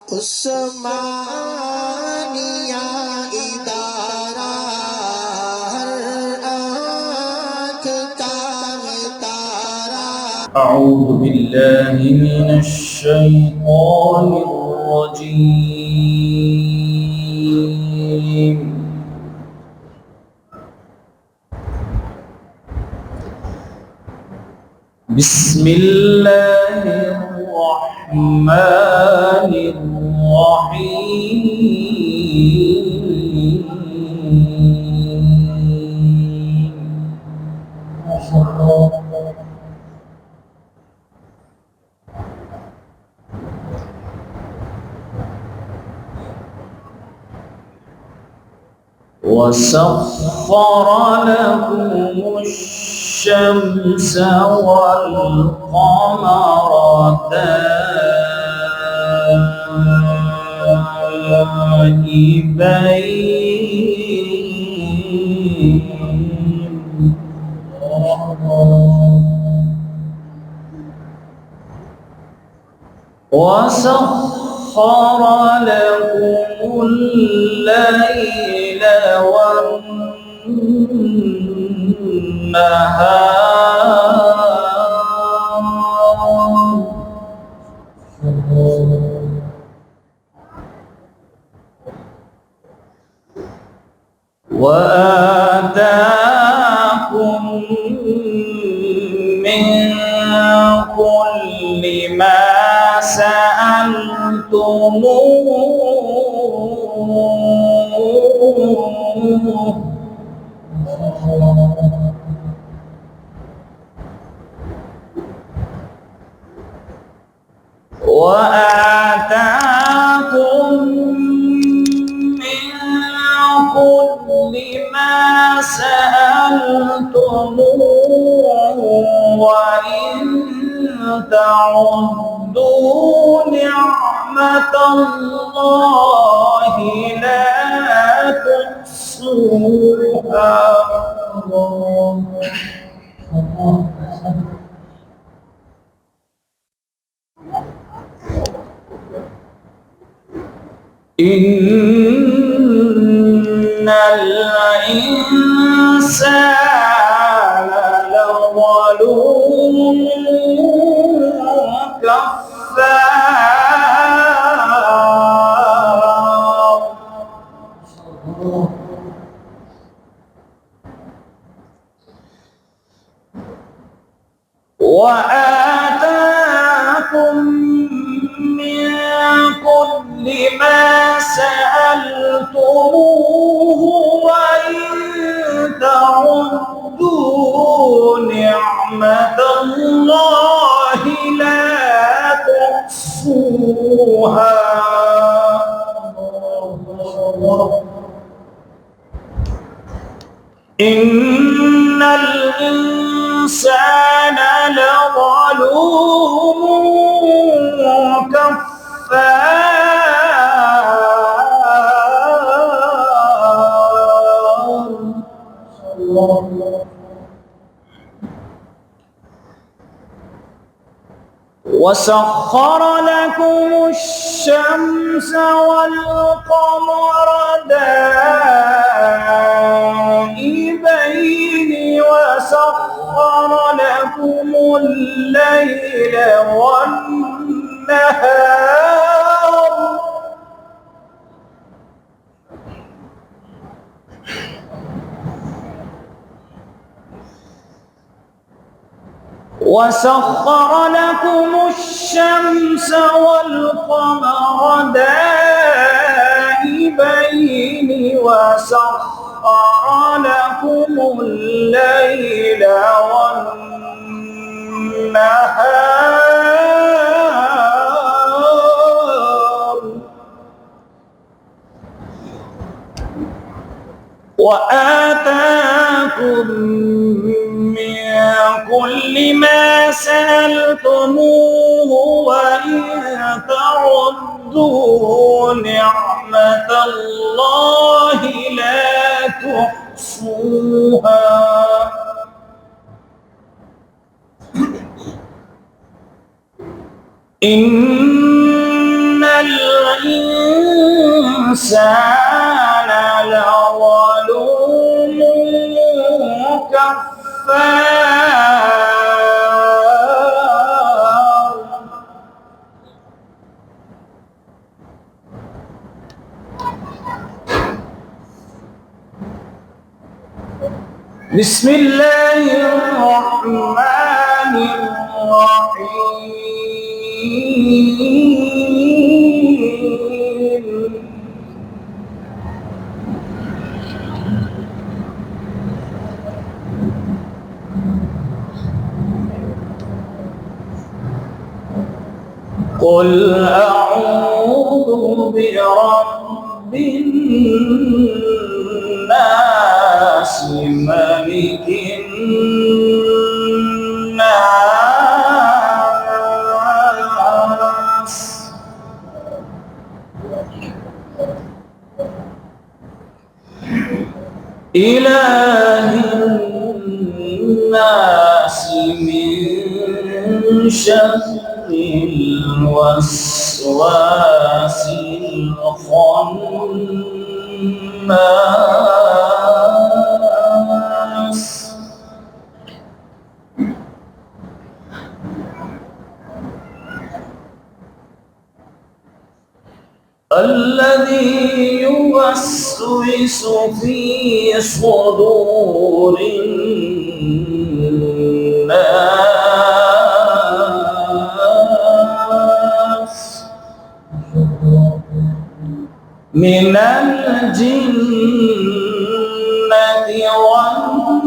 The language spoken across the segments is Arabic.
उस्मानिया इदारा हर आँख का तारा। أعوذ بالله من الشيطان الرجيم. بسم الله الرحمن الرحيم. وسخر لكم الشمس والقمر دائبين وسخر لكم الليل والنهار وآتاكم من كل ما سألتموه وآتاكم من كل ما سألتموه وإن تعدوا نعمة الله لا تحصوها. إن الإنسان لظلوم كفار. وآتاكم من كل ما سألتموه وإن تعدوا نعمة الله لا تحصوها. إن الإنسان لظلوم كفار. وسخر لكم الشمس والقمر دائبين وسخر لكم الليل والنهار وسخر لكم الشمس والقمر دائبين وسخر لكم الليل والنهار وآتاكم من كل ما سألتموه وإن تعدوا نعمة الله لا تحصوها. إن الإنسان لظلوم كفار. بسم الله الرحمن الرحيم. قل أعوذ برب الناس ملك الناس إله الناس من شر الوسواس الخناس الذي يوسوس في صدور الناس من الجنة والناس.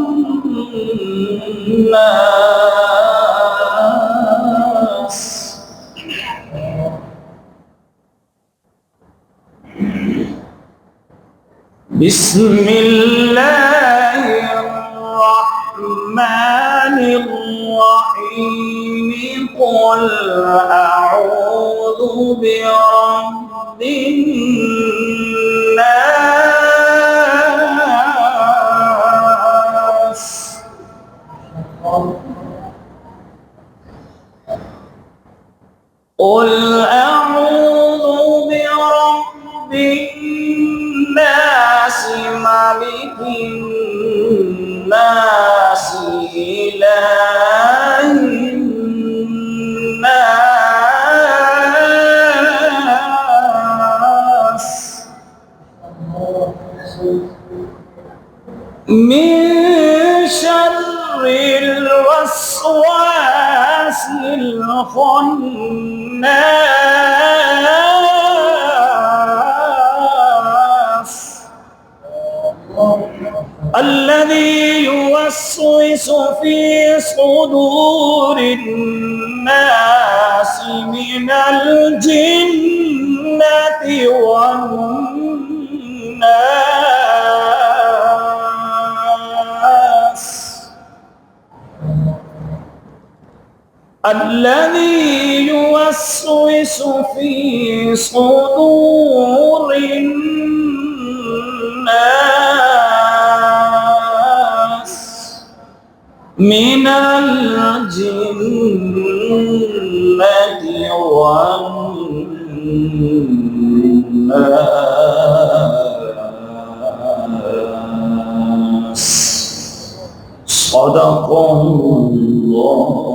بسم الله الرحمن الرحيم. قل أعوذ برب الناس قل أعوذ برب الناس ملك الناس إله الناس من شر الوسواس الخناس الذي يوسوس في صدور الناس من الجنة والناس. الذي يوسوس في صدور الناس من الجنة والناس. صدق الله.